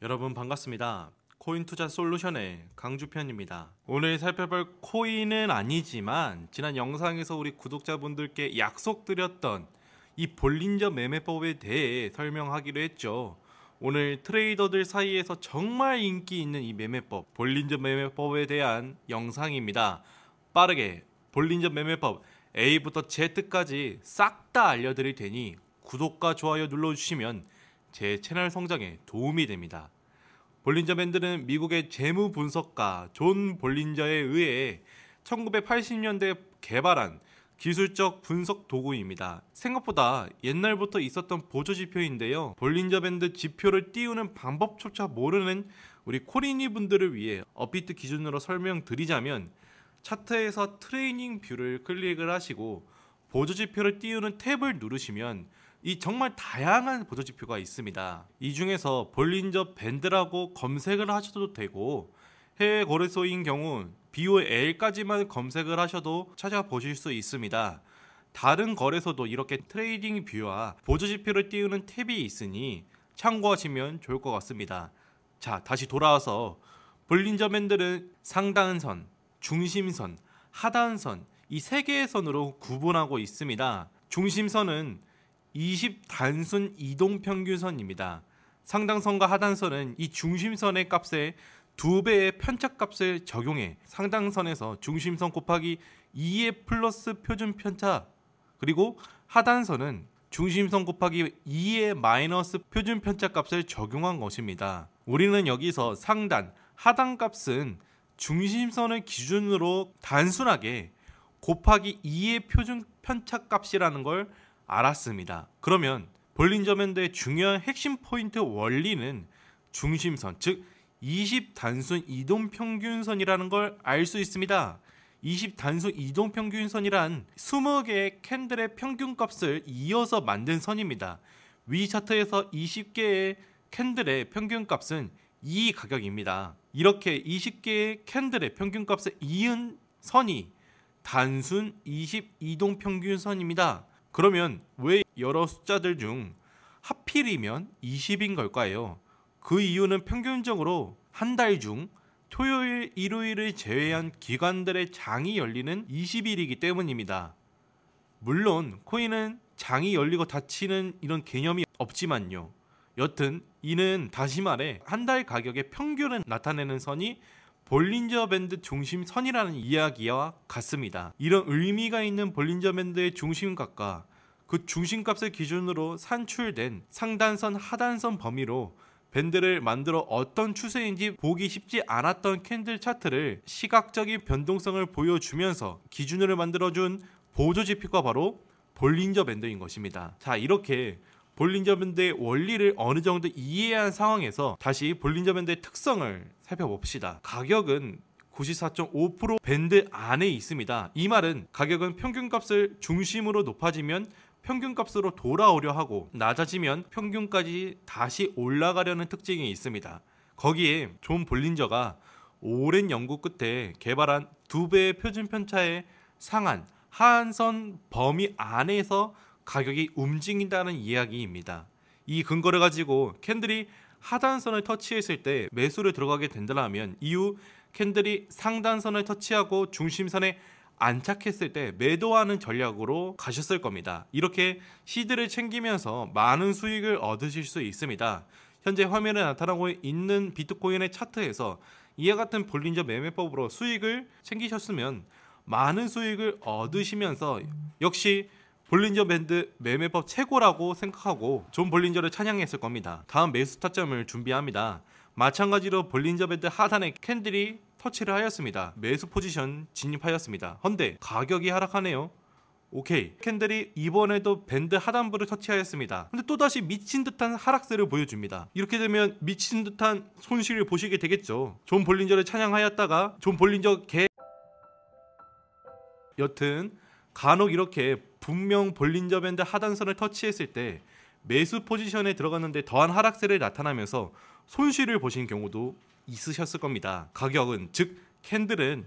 여러분 반갑습니다. 코인 투자 솔루션의 강주편입니다. 오늘 살펴볼 코인은 아니지만 지난 영상에서 우리 구독자분들께 약속드렸던 이 볼린저 매매법에 대해 설명하기로 했죠. 오늘 트레이더들 사이에서 정말 인기 있는 이 매매법, 볼린저 매매법에 대한 영상입니다. 빠르게 볼린저 매매법 A부터 Z까지 싹 다 알려드릴 테니 구독과 좋아요 눌러주시면 제 채널 성장에 도움이 됩니다. 볼린저 밴드는 미국의 재무 분석가 존 볼린저에 의해 1980년대에 개발한 기술적 분석 도구입니다. 생각보다 옛날부터 있었던 보조 지표인데요. 볼린저 밴드 지표를 띄우는 방법조차 모르는 우리 코리니 분들을 위해 업비트 기준으로 설명드리자면, 차트에서 트레이닝 뷰를 클릭을 하시고 보조 지표를 띄우는 탭을 누르시면 이 정말 다양한 보조 지표가 있습니다. 이 중에서 볼린저 밴드라고 검색을 하셔도 되고, 해외 거래소인 경우 BOL까지만 검색을 하셔도 찾아보실 수 있습니다. 다른 거래소도 이렇게 트레이딩 뷰와 보조 지표를 띄우는 탭이 있으니 참고하시면 좋을 것 같습니다. 자, 다시 돌아와서 볼린저 밴드는 상단선, 중심선, 하단선 이 세 개의 선으로 구분하고 있습니다. 중심선은 20 단순 이동평균선입니다. 상단선과 하단선은 이 중심선의 값에 2배의 편차값을 적용해 상단선에서 중심선 곱하기 2의 플러스 표준 편차, 그리고 하단선은 중심선 곱하기 2의 마이너스 표준 편차값을 적용한 것입니다. 우리는 여기서 상단, 하단 값은 중심선을 기준으로 단순하게 곱하기 2의 표준 편차값이라는 걸 알았습니다. 그러면 볼린저 밴드의 중요한 핵심 포인트 원리는 중심선, 즉 20 단순 이동평균선이라는 걸 알 수 있습니다. 20 단순 이동평균선이란 20개의 캔들의 평균값을 이어서 만든 선입니다. 위 차트에서 20개의 캔들의 평균값은 이 가격입니다. 이렇게 20개의 캔들의 평균값을 이은 선이 단순 20 이동평균선입니다. 그러면 왜 여러 숫자들 중 하필이면 20인 걸까요? 그 이유는 평균적으로 한 달 중 토요일, 일요일을 제외한 기관들의 장이 열리는 20일이기 때문입니다. 물론 코인은 장이 열리고 닫히는 이런 개념이 없지만요. 여튼 이는 다시 말해 한 달 가격의 평균을 나타내는 선이 볼린저 밴드 중심선이라는 이야기와 같습니다. 이런 의미가 있는 볼린저 밴드의 중심값과 그 중심값을 기준으로 산출된 상단선, 하단선 범위로 밴드를 만들어 어떤 추세인지 보기 쉽지 않았던 캔들 차트를 시각적인 변동성을 보여주면서 기준으로 만들어준 보조 지표가 바로 볼린저 밴드인 것입니다. 자, 이렇게 볼린저 밴드의 원리를 어느 정도 이해한 상황에서 다시 볼린저 밴드의 특성을 살펴봅시다. 가격은 94.5% 밴드 안에 있습니다. 이 말은 가격은 평균값을 중심으로 높아지면 평균값으로 돌아오려 하고 낮아지면 평균까지 다시 올라가려는 특징이 있습니다. 거기에 존 볼린저가 오랜 연구 끝에 개발한 2배의 표준 편차의 상한, 하한선 범위 안에서 가격이 움직인다는 이야기입니다. 이 근거를 가지고 캔들이 하단선을 터치했을 때 매수를 들어가게 된다면 이후 캔들이 상단선을 터치하고 중심선에 안착했을 때 매도하는 전략으로 가셨을 겁니다. 이렇게 시드를 챙기면서 많은 수익을 얻으실 수 있습니다. 현재 화면에 나타나고 있는 비트코인의 차트에서 이와 같은 볼린저 매매법으로 수익을 챙기셨으면 많은 수익을 얻으시면서 역시 볼린저 밴드 매매법 최고라고 생각하고 존 볼린저를 찬양했을 겁니다. 다음 매수 타점을 준비합니다. 마찬가지로 볼린저 밴드 하단에 캔들이 터치를 하였습니다. 매수 포지션 진입하였습니다. 헌데 가격이 하락하네요. 오케이, 캔들이 이번에도 밴드 하단부를 터치하였습니다. 근데 또다시 미친 듯한 하락세를 보여줍니다. 이렇게 되면 미친 듯한 손실을 보시게 되겠죠. 존 볼린저를 찬양하였다가 존 볼린저 여튼 간혹 이렇게 분명 볼린저 밴드 하단선을 터치했을 때 매수 포지션에 들어갔는데 더한 하락세를 나타나면서 손실을 보신 경우도 있으셨을 겁니다. 가격은, 즉 캔들은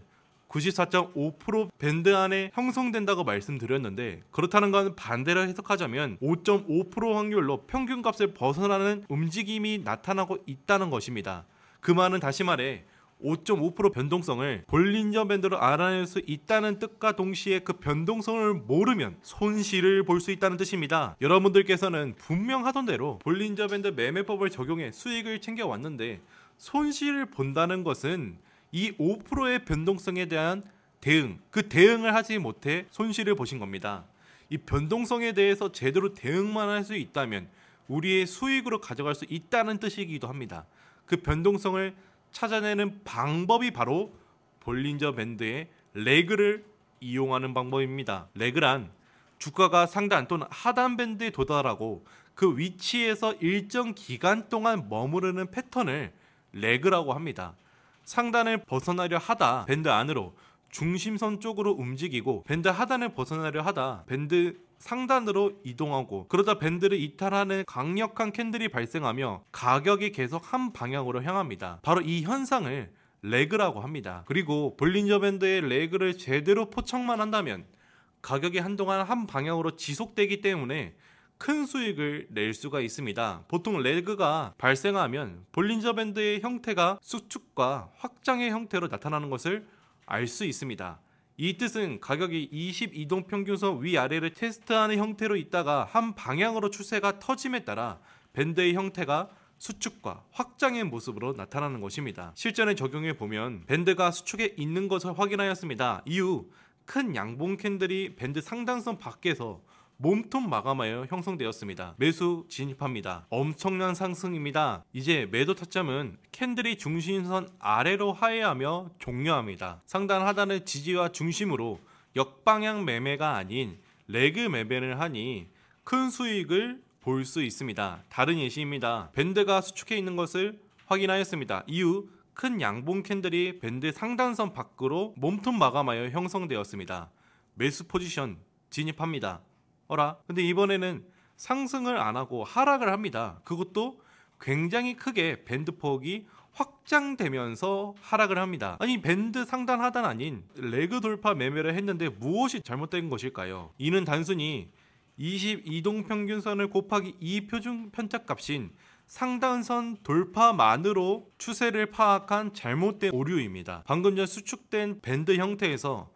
94.5% 밴드 안에 형성된다고 말씀드렸는데, 그렇다는 건 반대로 해석하자면 5.5% 확률로 평균값을 벗어나는 움직임이 나타나고 있다는 것입니다. 그 말은 다시 말해 5.5% 변동성을 볼린저 밴드로 알아낼 수 있다는 뜻과 동시에 그 변동성을 모르면 손실을 볼 수 있다는 뜻입니다. 여러분들께서는 분명 하던 대로 볼린저 밴드 매매법을 적용해 수익을 챙겨왔는데, 손실을 본다는 것은 이 5%의 변동성에 대한 대응, 그 대응을 하지 못해 손실을 보신 겁니다. 이 변동성에 대해서 제대로 대응만 할 수 있다면 우리의 수익으로 가져갈 수 있다는 뜻이기도 합니다. 그 변동성을 찾아내는 방법이 바로 볼린저 밴드의 레그를 이용하는 방법입니다. 레그란 주가가 상단 또는 하단 밴드에 도달하고 그 위치에서 일정 기간 동안 머무르는 패턴을 레그라고 합니다. 상단을 벗어나려 하다 밴드 안으로 중심선 쪽으로 움직이고, 밴드 하단을 벗어나려 하다 밴드 상단으로 이동하고, 그러다 밴드를 이탈하는 강력한 캔들이 발생하며 가격이 계속 한 방향으로 향합니다. 바로 이 현상을 레그라고 합니다. 그리고 볼린저 밴드의 레그를 제대로 포착만 한다면 가격이 한동안 한 방향으로 지속되기 때문에 큰 수익을 낼 수가 있습니다. 보통 레그가 발생하면 볼린저 밴드의 형태가 수축과 확장의 형태로 나타나는 것을 알 수 있습니다. 이 뜻은 가격이 22동 평균선 위아래를 테스트하는 형태로 있다가 한 방향으로 추세가 터짐에 따라 밴드의 형태가 수축과 확장의 모습으로 나타나는 것입니다. 실전에 적용해 보면 밴드가 수축에 있는 것을 확인하였습니다. 이후 큰 양봉 캔들이 밴드 상단선 밖에서 몸통 마감하여 형성되었습니다. 매수 진입합니다. 엄청난 상승입니다. 이제 매도 타점은 캔들이 중심선 아래로 하회하며 종료합니다. 상단 하단의 지지와 중심으로 역방향 매매가 아닌 레그 매매를 하니 큰 수익을 볼 수 있습니다. 다른 예시입니다. 밴드가 수축해 있는 것을 확인하였습니다. 이후 큰 양봉 캔들이 밴드 상단선 밖으로 몸통 마감하여 형성되었습니다. 매수 포지션 진입합니다. 근데 이번에는 상승을 안 하고 하락을 합니다. 그것도 굉장히 크게 밴드 폭이 확장되면서 하락을 합니다. 아니, 밴드 상단 하단 아닌 레그 돌파 매매를 했는데 무엇이 잘못된 것일까요? 이는 단순히 22동 평균선을 곱하기 2 표준 편차값인 상단선 돌파만으로 추세를 파악한 잘못된 오류입니다. 방금 전 수축된 밴드 형태에서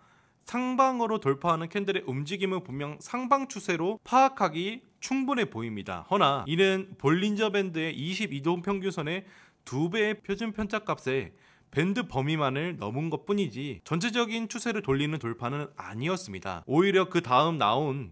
상방으로 돌파하는 캔들의 움직임은 분명 상방 추세로 파악하기 충분해 보입니다. 허나 이는 볼린저 밴드의 22동 평균선의 2배의 표준 편차값에 밴드 범위만을 넘은 것 뿐이지 전체적인 추세를 돌리는 돌파는 아니었습니다. 오히려 그 다음 나온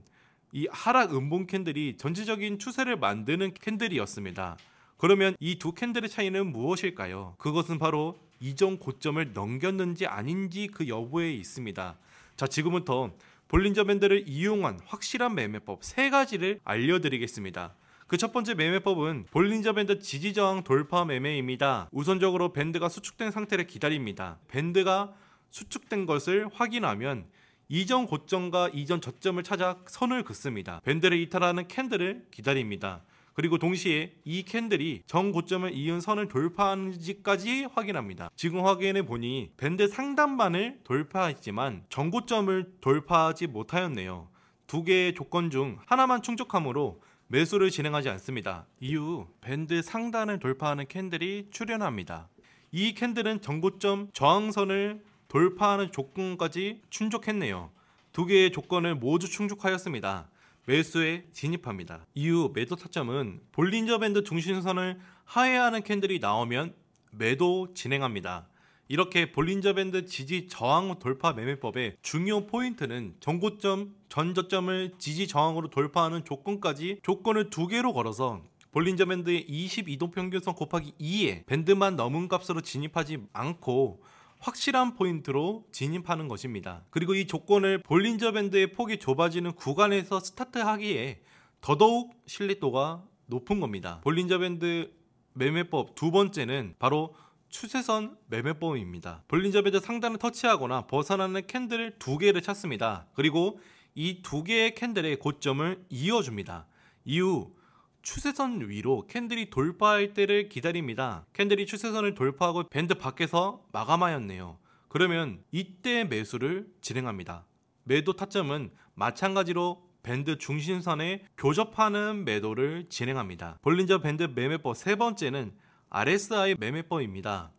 이 하락 음봉 캔들이 전체적인 추세를 만드는 캔들이었습니다. 그러면 이 두 캔들의 차이는 무엇일까요? 그것은 바로 이전 고점을 넘겼는지 아닌지 그 여부에 있습니다. 자, 지금부터 볼린저 밴드를 이용한 확실한 매매법 3가지를 알려드리겠습니다. 그 첫 번째 매매법은 볼린저 밴드 지지저항 돌파 매매입니다. 우선적으로 밴드가 수축된 상태를 기다립니다. 밴드가 수축된 것을 확인하면 이전 고점과 이전 저점을 찾아 선을 긋습니다. 밴드를 이탈하는 캔들을 기다립니다. 그리고 동시에 이 캔들이 전 고점을 이은 선을 돌파하는지까지 확인합니다. 지금 확인해 보니 밴드 상단만을 돌파했지만 전 고점을 돌파하지 못하였네요. 두 개의 조건 중 하나만 충족하므로 매수를 진행하지 않습니다. 이후 밴드 상단을 돌파하는 캔들이 출현합니다. 이 캔들은 전 고점 저항선을 돌파하는 조건까지 충족했네요. 두 개의 조건을 모두 충족하였습니다. 매수에 진입합니다. 이후 매도 타점은 볼린저 밴드 중심선을 하회하는 캔들이 나오면 매도 진행합니다. 이렇게 볼린저 밴드 지지 저항 돌파 매매법의 중요 포인트는 전고점, 전저점을 지지 저항으로 돌파하는 조건까지 조건을 2개로 걸어서 볼린저 밴드의 22동 평균선 곱하기 2에 밴드만 넘은 값으로 진입하지 않고 확실한 포인트로 진입하는 것입니다. 그리고 이 조건을 볼린저 밴드의 폭이 좁아지는 구간에서 스타트하기에 더더욱 신뢰도가 높은 겁니다. 볼린저 밴드 매매법 두 번째는 바로 추세선 매매법입니다. 볼린저 밴드 상단을 터치하거나 벗어나는 캔들 2개를 찾습니다. 그리고 이 2개의 캔들의 고점을 이어줍니다. 이후 추세선 위로 캔들이 돌파할 때를 기다립니다. 캔들이 추세선을 돌파하고 밴드 밖에서 마감하였네요. 그러면 이때 매수를 진행합니다. 매도 타점은 마찬가지로 밴드 중심선에 교접하는 매도를 진행합니다. 볼린저 밴드 매매법 세 번째는 RSI 매매법입니다.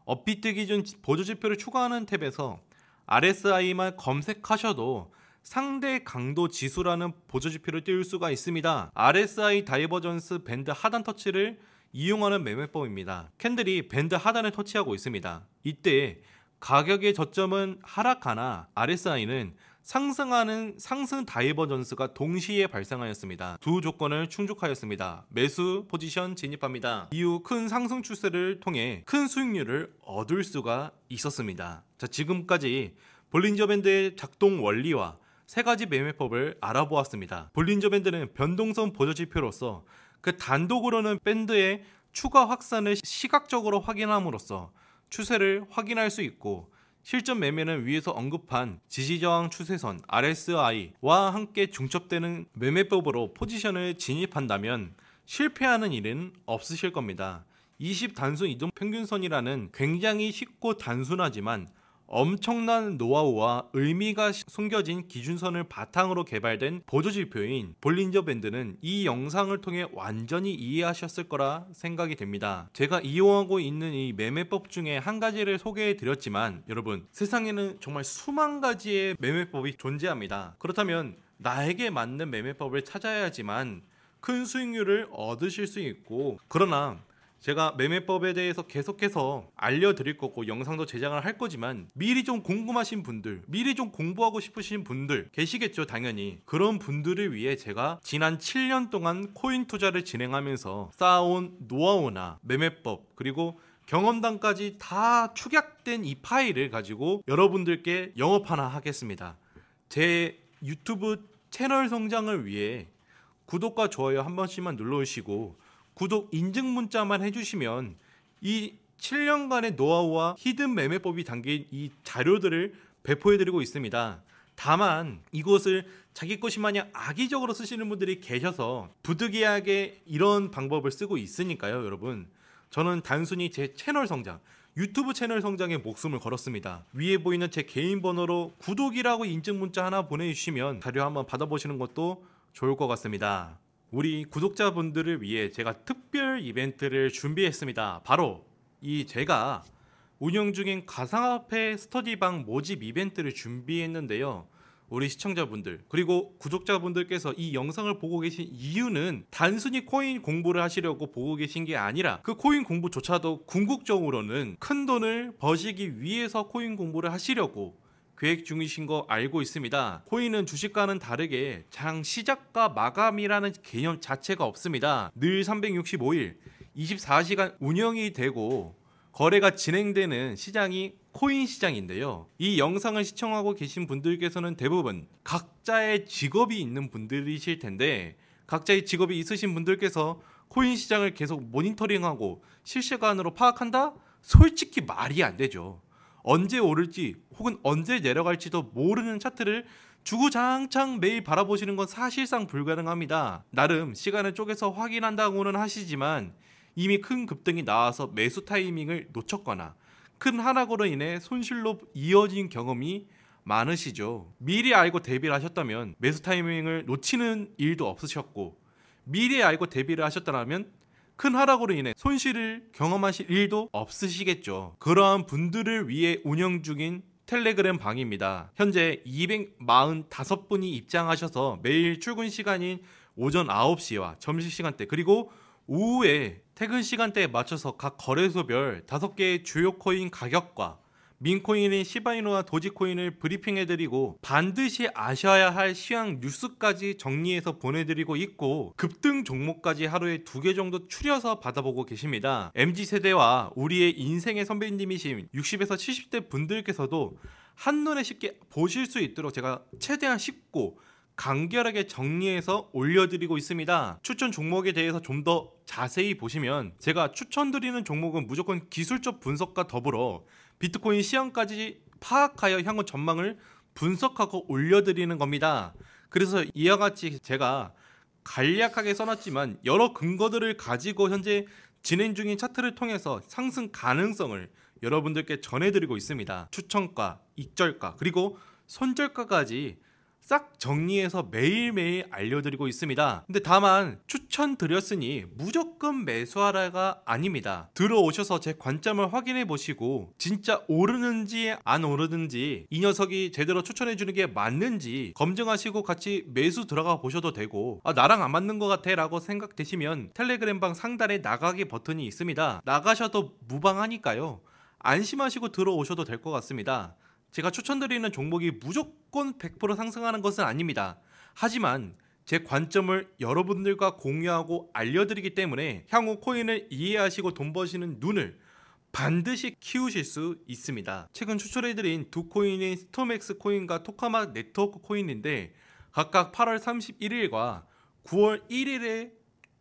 업비트 기준 보조지표를 추가하는 탭에서 RSI만 검색하셔도 상대 강도 지수라는 보조지표를 띄울 수가 있습니다. RSI 다이버전스 밴드 하단 터치를 이용하는 매매법입니다. 캔들이 밴드 하단을 터치하고 있습니다. 이때 가격의 저점은 하락하나 RSI는 상승하는 상승 다이버전스가 동시에 발생하였습니다. 두 조건을 충족하였습니다. 매수 포지션 진입합니다. 이후 큰 상승 추세를 통해 큰 수익률을 얻을 수가 있었습니다. 자, 지금까지 볼린저 밴드의 작동 원리와 세 가지 매매법을 알아보았습니다. 볼린저 밴드는 변동성 보조지표로서 그 단독으로는 밴드의 추가 확산을 시각적으로 확인함으로써 추세를 확인할 수 있고, 실전 매매는 위에서 언급한 지지저항 추세선 RSI와 함께 중첩되는 매매법으로 포지션을 진입한다면 실패하는 일은 없으실 겁니다. 20 단순 이동 평균선이라는 굉장히 쉽고 단순하지만 엄청난 노하우와 의미가 숨겨진 기준선을 바탕으로 개발된 보조지표인 볼린저 밴드는 이 영상을 통해 완전히 이해하셨을 거라 생각이 됩니다. 제가 이용하고 있는 이 매매법 중에 한 가지를 소개해 드렸지만, 여러분, 세상에는 정말 수만 가지의 매매법이 존재합니다. 그렇다면 나에게 맞는 매매법을 찾아야지만 큰 수익률을 얻으실 수 있고, 그러나 제가 매매법에 대해서 계속해서 알려드릴 거고 영상도 제작을 할 거지만 미리 좀 궁금하신 분들, 미리 좀 공부하고 싶으신 분들 계시겠죠. 당연히 그런 분들을 위해 제가 지난 7년 동안 코인 투자를 진행하면서 쌓아온 노하우나 매매법, 그리고 경험담까지 다 축약된 이 파일을 가지고 여러분들께 영업 하나 하겠습니다. 제 유튜브 채널 성장을 위해 구독과 좋아요 한 번씩만 눌러주시고 구독 인증 문자만 해주시면 이 7년간의 노하우와 히든 매매법이 담긴 이 자료들을 배포해드리고 있습니다. 다만 이것을 자기 것이 마냥 악의적으로 쓰시는 분들이 계셔서 부득이하게 이런 방법을 쓰고 있으니까요. 여러분, 저는 단순히 제 채널 성장, 유튜브 채널 성장에 목숨을 걸었습니다. 위에 보이는 제 개인 번호로 구독이라고 인증 문자 하나 보내주시면 자료 한번 받아보시는 것도 좋을 것 같습니다. 우리 구독자분들을 위해 제가 특별 이벤트를 준비했습니다. 바로 이 제가 운영 중인 가상화폐 스터디방 모집 이벤트를 준비했는데요. 우리 시청자분들 그리고 구독자분들께서 이 영상을 보고 계신 이유는 단순히 코인 공부를 하시려고 보고 계신 게 아니라 그 코인 공부조차도 궁극적으로는 큰 돈을 버시기 위해서 코인 공부를 하시려고 계획 중이신 거 알고 있습니다. 코인은 주식과는 다르게 장 시작과 마감이라는 개념 자체가 없습니다. 늘 365일 24시간 운영이 되고 거래가 진행되는 시장이 코인 시장인데요. 이 영상을 시청하고 계신 분들께서는 대부분 각자의 직업이 있는 분들이실 텐데, 각자의 직업이 있으신 분들께서 코인 시장을 계속 모니터링하고 실시간으로 파악한다? 솔직히 말이 안 되죠. 언제 오를지 혹은 언제 내려갈지도 모르는 차트를 주구장창 매일 바라보시는 건 사실상 불가능합니다. 나름 시간을 쪼개서 확인한다고는 하시지만 이미 큰 급등이 나와서 매수 타이밍을 놓쳤거나 큰 하락으로 인해 손실로 이어진 경험이 많으시죠. 미리 알고 대비를 하셨다면 매수 타이밍을 놓치는 일도 없으셨고, 미리 알고 대비를 하셨다면 큰 하락으로 인해 손실을 경험하실 일도 없으시겠죠. 그러한 분들을 위해 운영 중인 텔레그램 방입니다. 현재 245분이 입장하셔서 매일 출근 시간인 오전 9시와 점심시간대 그리고 오후에 퇴근 시간대에 맞춰서 각 거래소별 5개의 주요 코인 가격과 민코인인 시바이누와 도지코인을 브리핑해드리고 반드시 아셔야 할 시황 뉴스까지 정리해서 보내드리고 있고, 급등 종목까지 하루에 2개 정도 추려서 받아보고 계십니다. MZ세대와 우리의 인생의 선배님이신 60에서 70대 분들께서도 한눈에 쉽게 보실 수 있도록 제가 최대한 쉽고 간결하게 정리해서 올려드리고 있습니다. 추천 종목에 대해서 좀 더 자세히 보시면 제가 추천드리는 종목은 무조건 기술적 분석과 더불어 비트코인 시황까지 파악하여 향후 전망을 분석하고 올려드리는 겁니다. 그래서 이와 같이 제가 간략하게 써놨지만 여러 근거들을 가지고 현재 진행 중인 차트를 통해서 상승 가능성을 여러분들께 전해드리고 있습니다. 추천가, 익절가, 그리고 손절가까지 싹 정리해서 매일매일 알려드리고 있습니다. 근데 다만 추천드렸으니 무조건 매수하라가 아닙니다. 들어오셔서 제 관점을 확인해 보시고 진짜 오르는지 안 오르는지, 이 녀석이 제대로 추천해 주는 게 맞는지 검증하시고 같이 매수 들어가 보셔도 되고, 나랑 안 맞는 것 같아 라고 생각되시면 텔레그램방 상단에 나가기 버튼이 있습니다. 나가셔도 무방하니까요. 안심하시고 들어오셔도 될 것 같습니다. 제가 추천드리는 종목이 무조건 100% 상승하는 것은 아닙니다. 하지만 제 관점을 여러분들과 공유하고 알려드리기 때문에 향후 코인을 이해하시고 돈 버시는 눈을 반드시 키우실 수 있습니다. 최근 추천해드린 두 코인인 스톰엑스 코인과 토카마 네트워크 코인인데 각각 8월 31일과 9월 1일에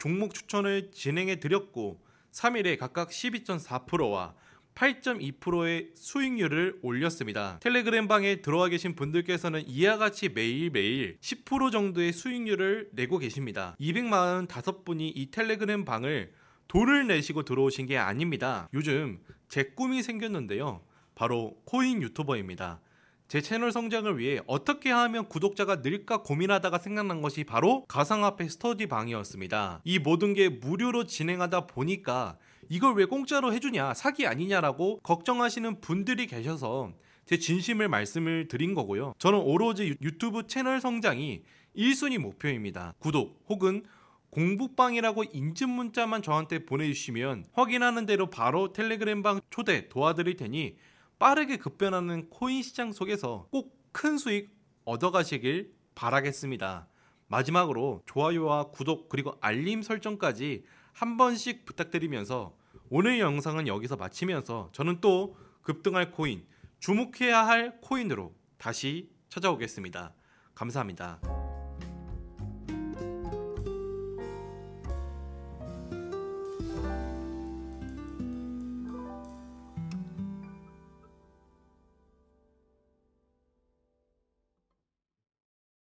종목 추천을 진행해 드렸고 3일에 각각 12.4%와 8.2%의 수익률을 올렸습니다. 텔레그램 방에 들어와 계신 분들께서는 이와 같이 매일매일 10% 정도의 수익률을 내고 계십니다. 245분이 이 텔레그램 방을 돈을 내시고 들어오신 게 아닙니다. 요즘 제 꿈이 생겼는데요. 바로 코인 유튜버입니다. 제 채널 성장을 위해 어떻게 하면 구독자가 늘까 고민하다가 생각난 것이 바로 가상화폐 스터디 방이었습니다. 이 모든 게 무료로 진행하다 보니까 이걸 왜 공짜로 해주냐, 사기 아니냐라고 걱정하시는 분들이 계셔서 제 진심을 말씀을 드린 거고요. 저는 오로지 유튜브 채널 성장이 1순위 목표입니다. 구독 혹은 공부방이라고 인증 문자만 저한테 보내주시면 확인하는 대로 바로 텔레그램방 초대 도와드릴 테니 빠르게 급변하는 코인 시장 속에서 꼭 큰 수익 얻어가시길 바라겠습니다. 마지막으로 좋아요와 구독 그리고 알림 설정까지 한 번씩 부탁드리면서 오늘 영상은 여기서 마치면서 저는 또 급등할 코인, 주목해야 할 코인으로 다시 찾아오겠습니다. 감사합니다.